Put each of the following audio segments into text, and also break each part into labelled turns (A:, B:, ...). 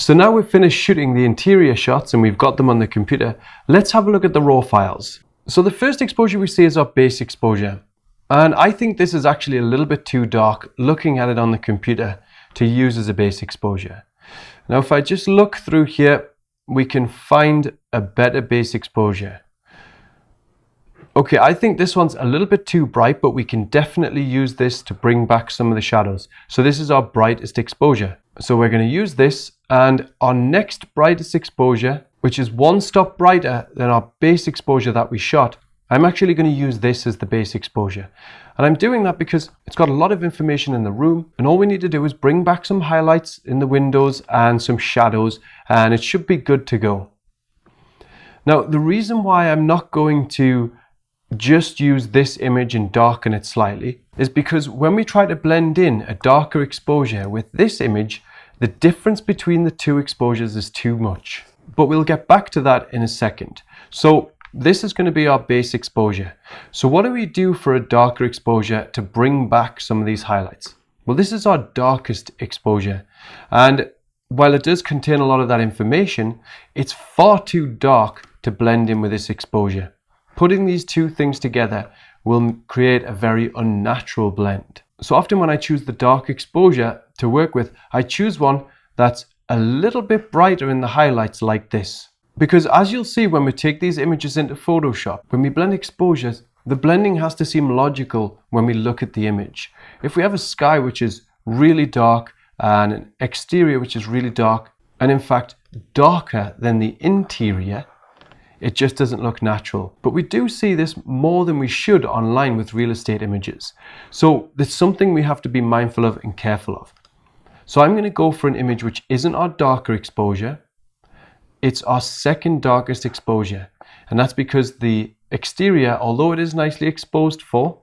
A: So now we've finished shooting the interior shots and we've got them on the computer. Let's have a look at the raw files. So the first exposure we see is our base exposure. And I think this is actually a little bit too dark looking at it on the computer to use as a base exposure. Now if I just look through here, we can find a better base exposure. Okay, I think this one's a little bit too bright, but we can definitely use this to bring back some of the shadows. So this is our brightest exposure. So we're going to use this, and our next brightest exposure, which is one stop brighter than our base exposure that we shot, I'm actually going to use this as the base exposure. And I'm doing that because it's got a lot of information in the room, and all we need to do is bring back some highlights in the windows and some shadows, and it should be good to go. Now, the reason why I'm not going to just use this image and darken it slightly is because when we try to blend in a darker exposure with this image, the difference between the two exposures is too much. But we'll get back to that in a second. So this is going to be our base exposure. So what do we do for a darker exposure to bring back some of these highlights? Well, this is our darkest exposure. And while it does contain a lot of that information, it's far too dark to blend in with this exposure. Putting these two things together will create a very unnatural blend. So often when I choose the dark exposure to work with, I choose one that's a little bit brighter in the highlights like this. Because as you'll see when we take these images into Photoshop, when we blend exposures, the blending has to seem logical when we look at the image. If we have a sky which is really dark and an exterior which is really dark, and in fact darker than the interior, it just doesn't look natural. But we do see this more than we should online with real estate images. So it's something we have to be mindful of and careful of. So I'm going to go for an image which isn't our darker exposure. It's our second darkest exposure. And that's because the exterior, although it is nicely exposed for,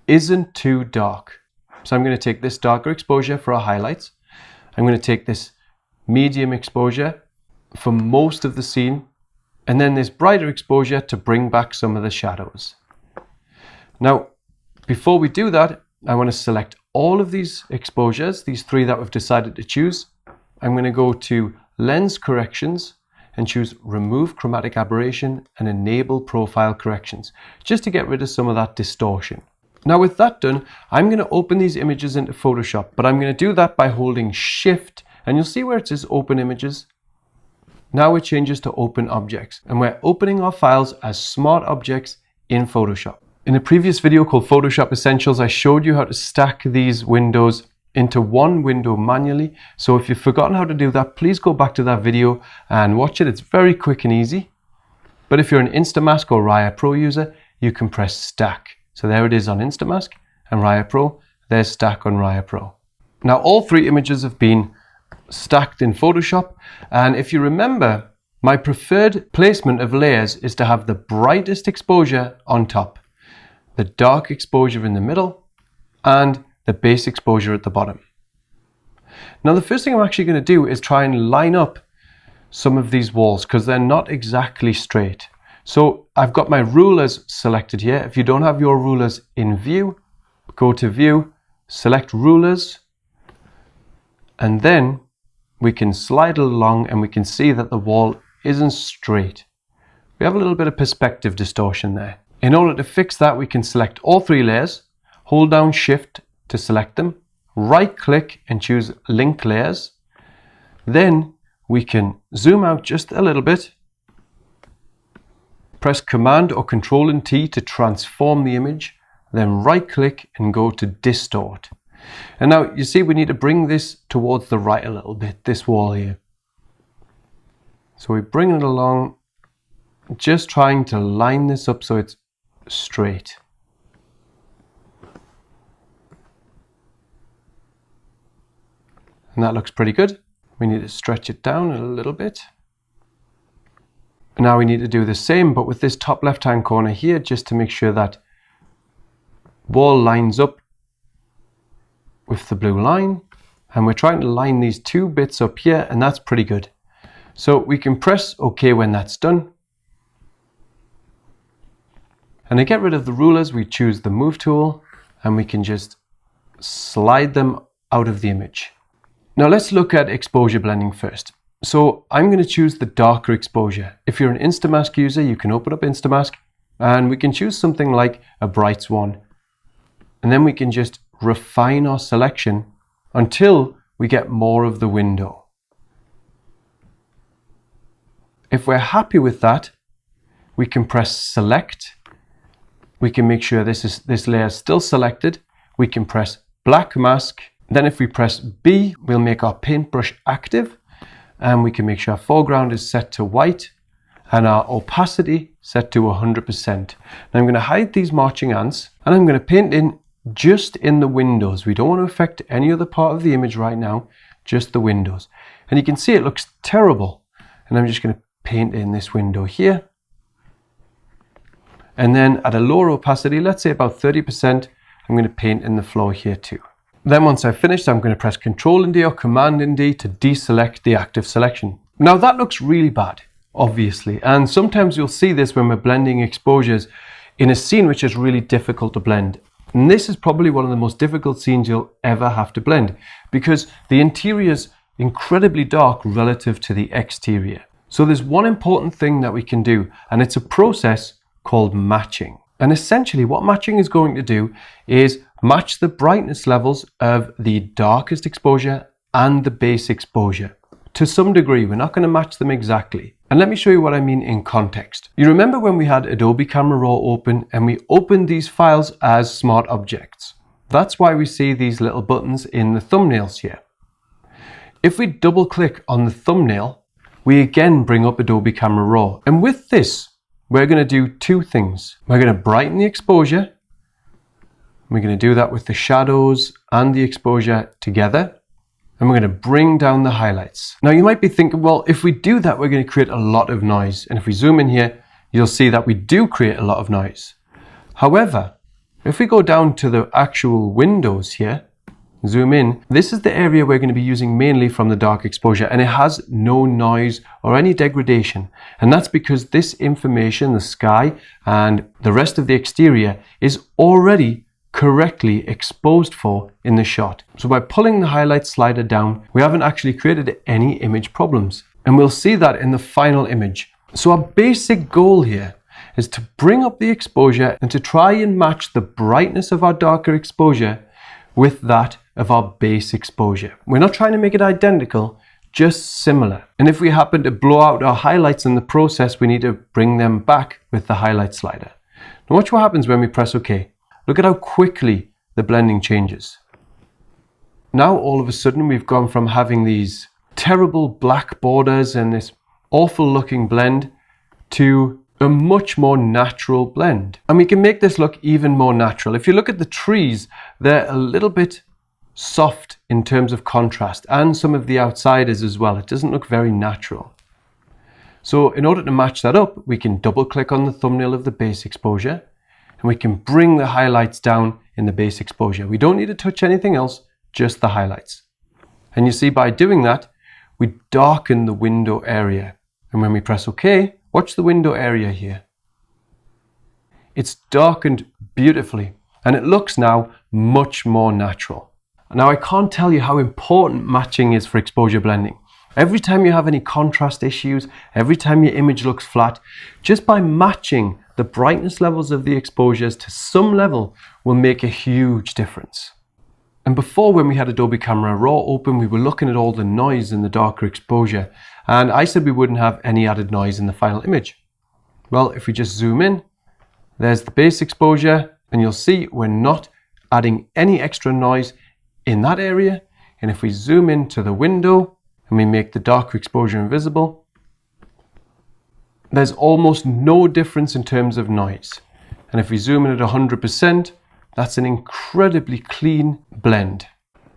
A: isn't too dark. So I'm going to take this darker exposure for our highlights. I'm going to take this medium exposure for most of the scene, and then this brighter exposure to bring back some of the shadows. Now, before we do that, I want to select all of these exposures, these three that we've decided to choose. I'm going to go to Lens Corrections and choose Remove Chromatic Aberration and Enable Profile Corrections, just to get rid of some of that distortion. Now with that done, I'm going to open these images into Photoshop, but I'm going to do that by holding Shift, and you'll see where it says Open Images. Now it changes to Open Objects, and we're opening our files as smart objects in Photoshop. In a previous video called Photoshop Essentials, I showed you how to stack these windows into one window manually. So if you've forgotten how to do that, please go back to that video and watch it. It's very quick and easy. But if you're an Instamask or Raya Pro user, you can press Stack. So there it is on Instamask and Raya Pro. There's Stack on Raya Pro. Now all three images have been stacked in Photoshop, and if you remember, my preferred placement of layers is to have the brightest exposure on top, the dark exposure in the middle, and the base exposure at the bottom. Now the first thing I'm actually going to do is try and line up some of these walls because they're not exactly straight. So I've got my rulers selected here. If you don't have your rulers in view, go to View, select Rulers, and then we can slide along and we can see that the wall isn't straight. We have a little bit of perspective distortion there. In order to fix that, we can select all three layers, hold down Shift to select them, right click and choose Link Layers. Then we can zoom out just a little bit, press Command or Control and T to transform the image, then right click and go to Distort. And now you see we need to bring this towards the right a little bit, this wall here. So we bring it along, just trying to line this up so it's straight. And that looks pretty good. We need to stretch it down a little bit. Now we need to do the same, but with this top left-hand corner here, just to make sure that wall lines up with the blue line, and we're trying to line these two bits up here, and that's pretty good. So we can press OK when that's done. And to get rid of the rulers, we choose the Move tool, and we can just slide them out of the image. Now let's look at exposure blending first. So I'm going to choose the darker exposure. If you're an Instamask user, you can open up Instamask and we can choose something like a bright swan. And then we can just refine our selection until we get more of the window. If we're happy with that, we can press select. We can make sure this layer is still selected. We can press black mask. Then if we press B, we'll make our paintbrush active. And we can make sure our foreground is set to white and our opacity set to 100%. Now I'm going to hide these marching ants and I'm going to paint in just in the windows. We don't want to affect any other part of the image right now, just the windows. And you can see it looks terrible. And I'm just going to paint in this window here. And then at a lower opacity, let's say about 30%, I'm going to paint in the floor here too. Then once I've finished, I'm going to press Ctrl and D or Command and D to deselect the active selection. Now that looks really bad, obviously. And sometimes you'll see this when we're blending exposures in a scene which is really difficult to blend. And this is probably one of the most difficult scenes you'll ever have to blend because the interior is incredibly dark relative to the exterior. So there's one important thing that we can do, and it's a process called matching. And essentially what matching is going to do is match the brightness levels of the darkest exposure and the base exposure. To some degree, we're not going to match them exactly. And let me show you what I mean in context. You remember when we had Adobe Camera Raw open and we opened these files as smart objects. That's why we see these little buttons in the thumbnails here. If we double click on the thumbnail, we again bring up Adobe Camera Raw. And with this, we're going to do two things. We're going to brighten the exposure. We're going to do that with the shadows and the exposure together. And we're going to bring down the highlights. Now you might be thinking, well, if we do that, we're going to create a lot of noise. And if we zoom in here, you'll see that we do create a lot of noise. However, if we go down to the actual windows here, zoom in, this is the area we're going to be using mainly from the dark exposure, and it has no noise or any degradation. And that's because this information, the sky and the rest of the exterior, is already correctly exposed for in the shot. So by pulling the highlight slider down, we haven't actually created any image problems. And we'll see that in the final image. So our basic goal here is to bring up the exposure and to try and match the brightness of our darker exposure with that of our base exposure. We're not trying to make it identical, just similar. And if we happen to blow out our highlights in the process, we need to bring them back with the highlight slider. Now watch what happens when we press OK. Look at how quickly the blending changes. Now all of a sudden we've gone from having these terrible black borders and this awful looking blend to a much more natural blend. And we can make this look even more natural. If you look at the trees, they're a little bit soft in terms of contrast, and some of the outsiders as well. It doesn't look very natural. So in order to match that up, we can double click on the thumbnail of the base exposure and we can bring the highlights down in the base exposure. We don't need to touch anything else, just the highlights. And you see by doing that, we darken the window area. And when we press OK, watch the window area here. It's darkened beautifully and it looks now much more natural. Now I can't tell you how important matching is for exposure blending. Every time you have any contrast issues, every time your image looks flat, just by matching the brightness levels of the exposures to some level will make a huge difference. And before, when we had Adobe Camera Raw open, we were looking at all the noise in the darker exposure, and I said we wouldn't have any added noise in the final image. Well, if we just zoom in, there's the base exposure, and you'll see we're not adding any extra noise in that area. And if we zoom into the window and we make the darker exposure invisible, there's almost no difference in terms of noise. And if we zoom in at 100%, that's an incredibly clean blend.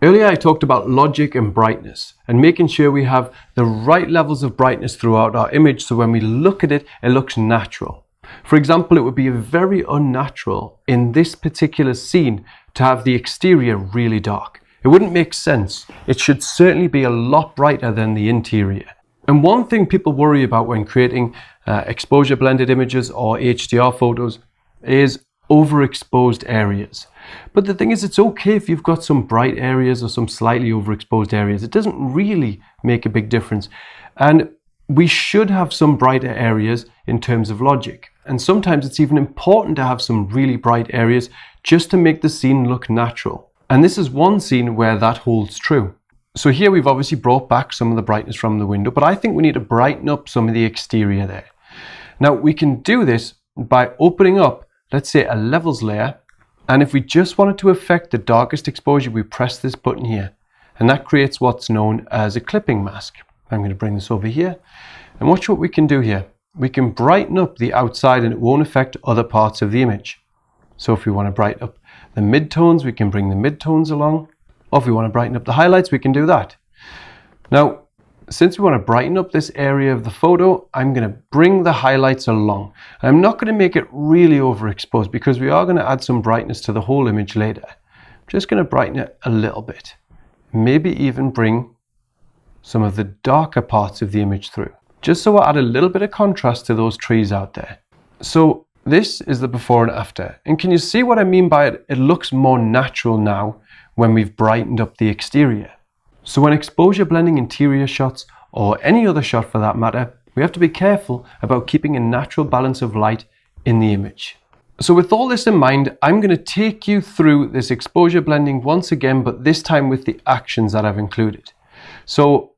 A: Earlier I talked about logic and brightness and making sure we have the right levels of brightness throughout our image so when we look at it, it looks natural. For example, it would be very unnatural in this particular scene to have the exterior really dark. It wouldn't make sense. It should certainly be a lot brighter than the interior. And one thing people worry about when creating exposure blended images or HDR photos is overexposed areas. But the thing is, it's okay if you've got some bright areas or some slightly overexposed areas. It doesn't really make a big difference. And we should have some brighter areas in terms of logic. And sometimes it's even important to have some really bright areas just to make the scene look natural. And this is one scene where that holds true. So here we've obviously brought back some of the brightness from the window, but I think we need to brighten up some of the exterior there. Now we can do this by opening up, let's say, a levels layer. And if we just wanted to affect the darkest exposure, we press this button here. And that creates what's known as a clipping mask. I'm going to bring this over here. And watch what we can do here. We can brighten up the outside and it won't affect other parts of the image. So if we want to brighten up the midtones, we can bring the midtones along. Or if we want to brighten up the highlights, we can do that. Now, since we want to brighten up this area of the photo, I'm going to bring the highlights along. And I'm not going to make it really overexposed because we are going to add some brightness to the whole image later. I'm just going to brighten it a little bit. Maybe even bring some of the darker parts of the image through, just so I add a little bit of contrast to those trees out there. So this is the before and after. And can you see what I mean by it? It looks more natural now when we've brightened up the exterior. So when exposure blending interior shots, or any other shot for that matter, we have to be careful about keeping a natural balance of light in the image. So with all this in mind, I'm going to take you through this exposure blending once again, but this time with the actions that I've included. So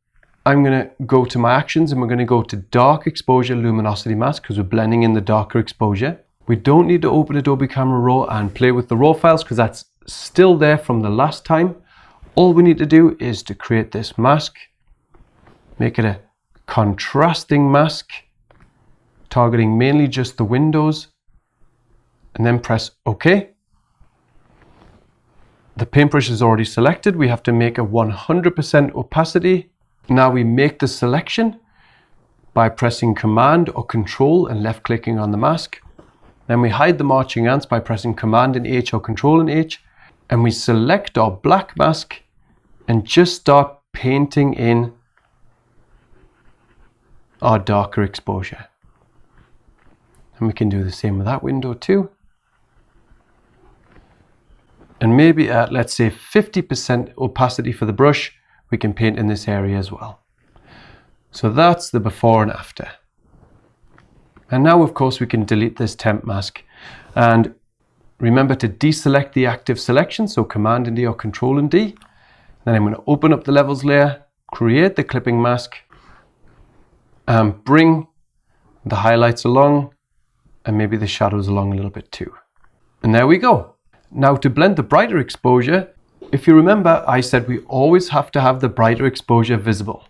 A: I'm going to go to my actions and we're going to go to dark exposure luminosity mask because we're blending in the darker exposure. We don't need to open Adobe Camera Raw and play with the raw files because that's still there from the last time. All we need to do is to create this mask, make it a contrasting mask, targeting mainly just the windows, and then press OK. The paintbrush is already selected. We have to make a 100% opacity. Now we make the selection by pressing Command or Control and left clicking on the mask. Then we hide the marching ants by pressing Command and H or Control and H. And we select our black mask and just start painting in our darker exposure. And we can do the same with that window too. And maybe at, let's say, 50% opacity for the brush, we can paint in this area as well. So that's the before and after. And now, of course, we can delete this temp mask. And remember to deselect the active selection, so Command and D or Control and D. Then I'm going to open up the levels layer, create the clipping mask, and bring the highlights along, and maybe the shadows along a little bit too. And there we go. Now to blend the brighter exposure, if you remember, I said we always have to have the brighter exposure visible.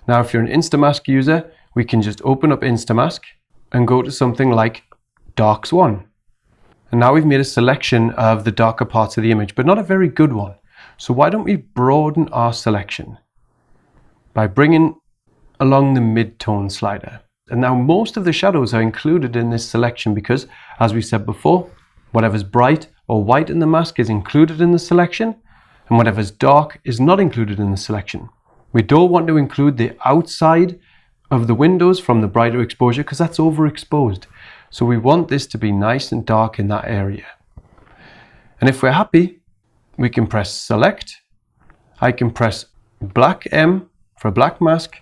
A: Now if you're an Instamask user, we can just open up Instamask and go to something like Dark Swan. And now we've made a selection of the darker parts of the image, but not a very good one. So why don't we broaden our selection by bringing along the mid-tone slider. And now most of the shadows are included in this selection because, as we said before, whatever's bright or white in the mask is included in the selection, and whatever's dark is not included in the selection. We don't want to include the outside of the windows from the brighter exposure because that's overexposed. So we want this to be nice and dark in that area. And if we're happy, we can press Select. I can press Black M for a black mask,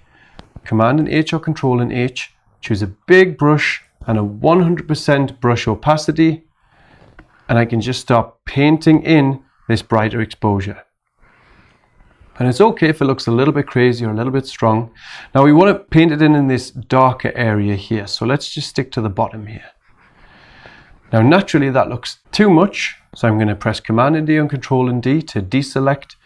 A: Command and H or Control and H, choose a big brush and a 100% brush opacity, and I can just start painting in this brighter exposure. And it's okay if it looks a little bit crazy or a little bit strong. Now we want to paint it in this darker area here, so let's just stick to the bottom here. Now naturally that looks too much, so I'm going to press Command and D and Control and D to deselect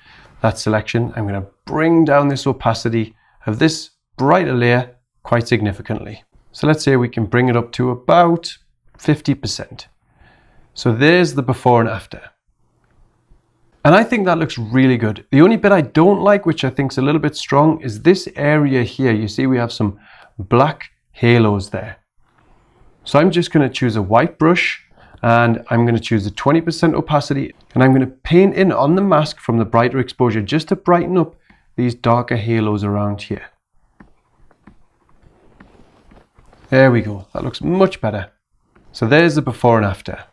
A: that selection. I'm going to bring down this opacity of this brighter layer quite significantly. So let's say we can bring it up to about 50%. So there's the before and after. And I think that looks really good. The only bit I don't like, which I think is a little bit strong, is this area here. You see we have some black halos there. So I'm just going to choose a white brush and I'm going to choose a 20% opacity, and I'm going to paint in on the mask from the brighter exposure just to brighten up these darker halos around here. There we go. That looks much better. So there's the before and after.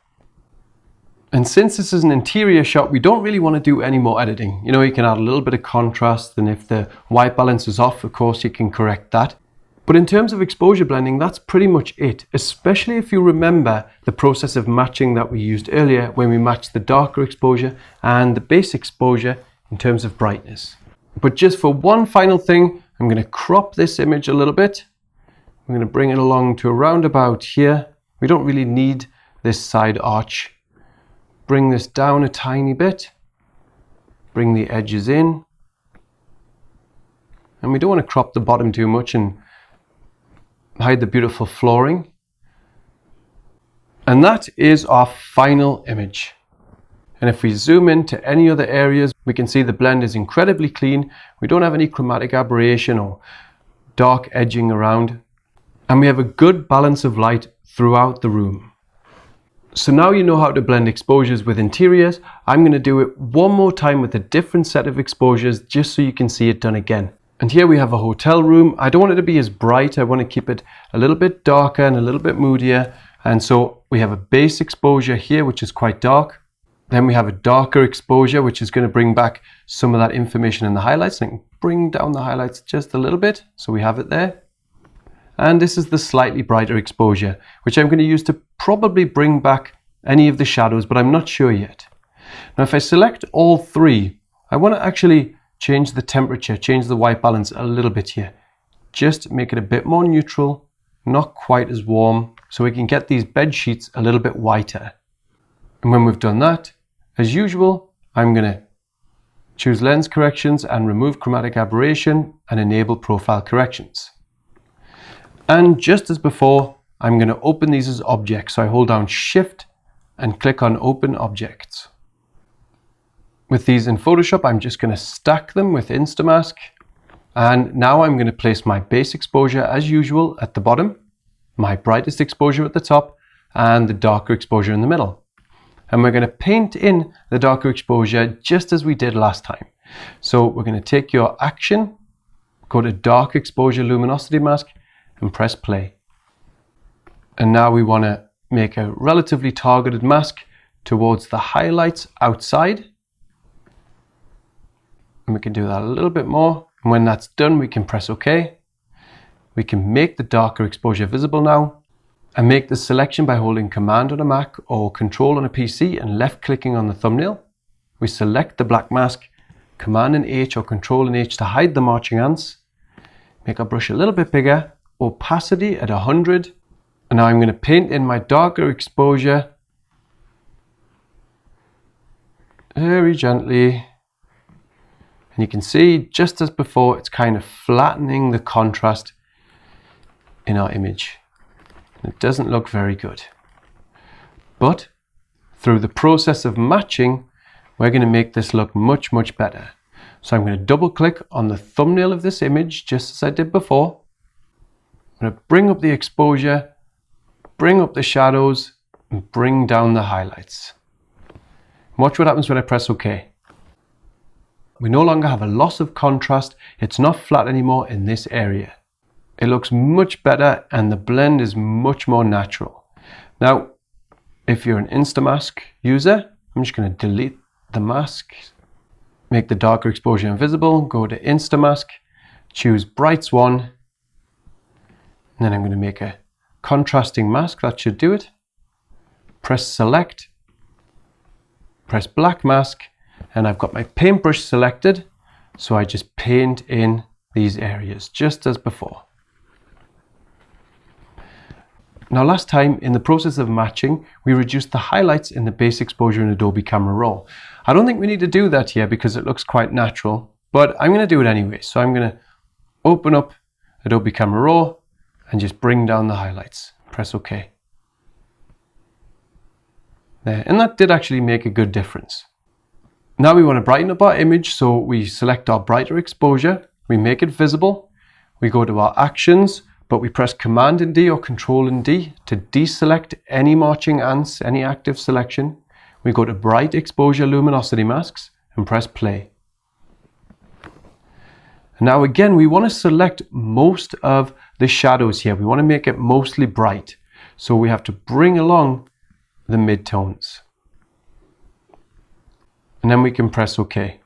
A: And since this is an interior shot, we don't really want to do any more editing. You know, you can add a little bit of contrast, and if the white balance is off, of course, you can correct that. But in terms of exposure blending, that's pretty much it, especially if you remember the process of matching that we used earlier when we matched the darker exposure and the base exposure in terms of brightness. But just for one final thing, I'm going to crop this image a little bit. I'm going to bring it along to around about here. We don't really need this side arch. Bring this down a tiny bit. Bring the edges in. And we don't want to crop the bottom too much and hide the beautiful flooring. And that is our final image. And if we zoom into any other areas, we can see the blend is incredibly clean. We don't have any chromatic aberration or dark edging around. And we have a good balance of light throughout the room. So now you know how to blend exposures with interiors. I'm going to do it one more time with a different set of exposures just so you can see it done again. And here we have a hotel room. I don't want it to be as bright. I want to keep it a little bit darker and a little bit moodier. And so we have a base exposure here, which is quite dark. Then we have a darker exposure, which is going to bring back some of that information in the highlights. And I can bring down the highlights just a little bit. So we have it there. And this is the slightly brighter exposure, which I'm going to use to probably bring back any of the shadows, but I'm not sure yet. Now, if I select all three, I want to actually change the temperature, change the white balance a little bit here. Just make it a bit more neutral, not quite as warm, so we can get these bed sheets a little bit whiter. And when we've done that, as usual, I'm going to choose lens corrections and remove chromatic aberration and enable profile corrections. And just as before, I'm going to open these as objects. So I hold down Shift and click on Open Objects. With these in Photoshop, I'm just going to stack them with Instamask. And now I'm going to place my base exposure as usual at the bottom, my brightest exposure at the top, and the darker exposure in the middle. And we're going to paint in the darker exposure just as we did last time. So we're going to take your action, go to Dark Exposure Luminosity Mask, and press play. And now we want to make a relatively targeted mask towards the highlights outside. And we can do that a little bit more. And when that's done, we can press OK. We can make the darker exposure visible now and make the selection by holding Command on a Mac or Control on a PC and left clicking on the thumbnail. We select the black mask, Command and H or Control and H to hide the marching ants. Make our brush a little bit bigger, opacity at 100. And now I'm going to paint in my darker exposure very gently. And you can see, just as before, it's kind of flattening the contrast in our image. It doesn't look very good. But through the process of matching, we're going to make this look much, much better. So I'm going to double click on the thumbnail of this image, just as I did before. I'm going to bring up the exposure, bring up the shadows, and bring down the highlights. Watch what happens when I press OK. We no longer have a loss of contrast. It's not flat anymore in this area. It looks much better and the blend is much more natural. Now, if you're an Instamask user, I'm just going to delete the mask, make the darker exposure invisible, go to Instamask, choose Bright Swan, and then I'm going to make a contrasting mask. That should do it. Press Select, press Black Mask, and I've got my paintbrush selected, so I just paint in these areas just as before. Now, last time in the process of matching, we reduced the highlights in the base exposure in Adobe Camera Raw. I don't think we need to do that here because it looks quite natural, but I'm going to do it anyway. So I'm going to open up Adobe Camera Raw and just bring down the highlights. Press OK. There, and that did actually make a good difference. Now we want to brighten up our image, so we select our brighter exposure, we make it visible, we go to our actions, but we press Command and D or Control and D to deselect any marching ants, any active selection. We go to Bright Exposure Luminosity Masks and press play. And now again, we want to select most of the shadows here. We want to make it mostly bright. So we have to bring along the midtones. and then we can press OK.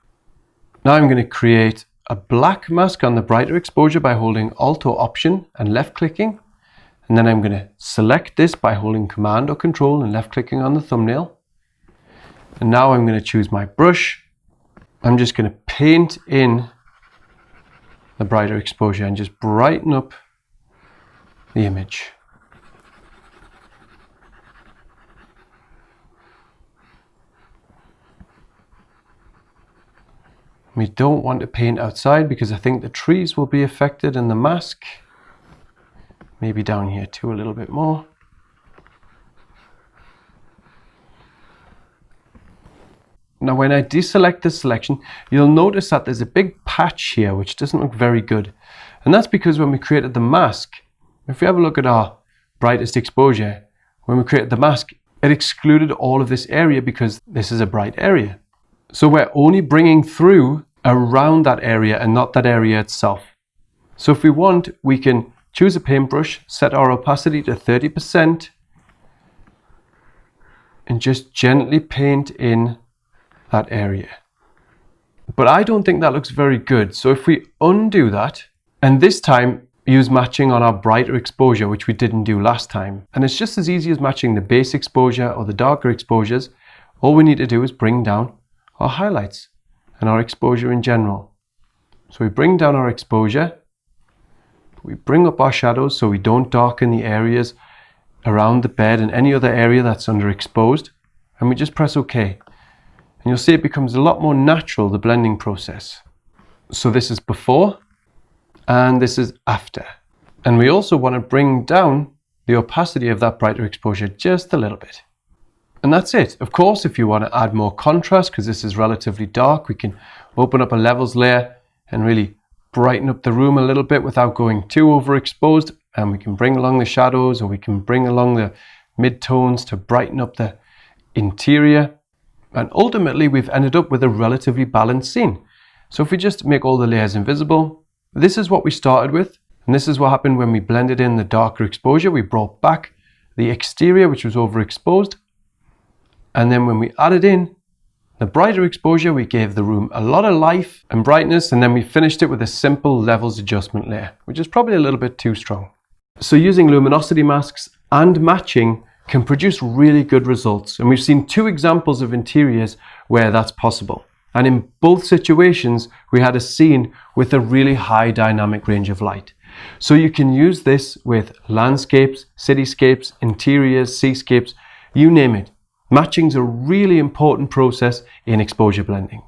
A: Now I'm going to create a black mask on the brighter exposure by holding Alt or Option and left clicking. And then I'm going to select this by holding Command or Control and left clicking on the thumbnail. And now I'm going to choose my brush. I'm just going to paint in the brighter exposure and just brighten up the image. We don't want to paint outside because I think the trees will be affected in the mask. Maybe down here too a little bit more. Now when I deselect this selection, you'll notice that there's a big patch here which doesn't look very good. And that's because when we created the mask, if we have a look at our brightest exposure, when we created the mask, it excluded all of this area because this is a bright area. So we're only bringing through around that area and not that area itself. So if we want, we can choose a paintbrush, set our opacity to 30%, and just gently paint in that area. But I don't think that looks very good. So if we undo that, and this time use matching on our brighter exposure, which we didn't do last time. And it's just as easy as matching the base exposure or the darker exposures. All we need to do is bring down our highlights and our exposure in general. So we bring down our exposure, we bring up our shadows so we don't darken the areas around the bed and any other area that's underexposed, and we just press OK. And you'll see it becomes a lot more natural, the blending process. So this is before and this is after. And we also want to bring down the opacity of that brighter exposure just a little bit. And that's it. Of course, if you want to add more contrast, because this is relatively dark, we can open up a levels layer and really brighten up the room a little bit without going too overexposed. And we can bring along the shadows, or we can bring along the mid-tones to brighten up the interior. And ultimately, we've ended up with a relatively balanced scene. So if we just make all the layers invisible, this is what we started with. And this is what happened when we blended in the darker exposure. We brought back the exterior, which was overexposed. And then when we added in the brighter exposure, we gave the room a lot of life and brightness, and then we finished it with a simple levels adjustment layer, which is probably a little bit too strong. So using luminosity masks and matching can produce really good results. And we've seen two examples of interiors where that's possible. And in both situations, we had a scene with a really high dynamic range of light. So you can use this with landscapes, cityscapes, interiors, seascapes, you name it. Matching is a really important process in exposure blending.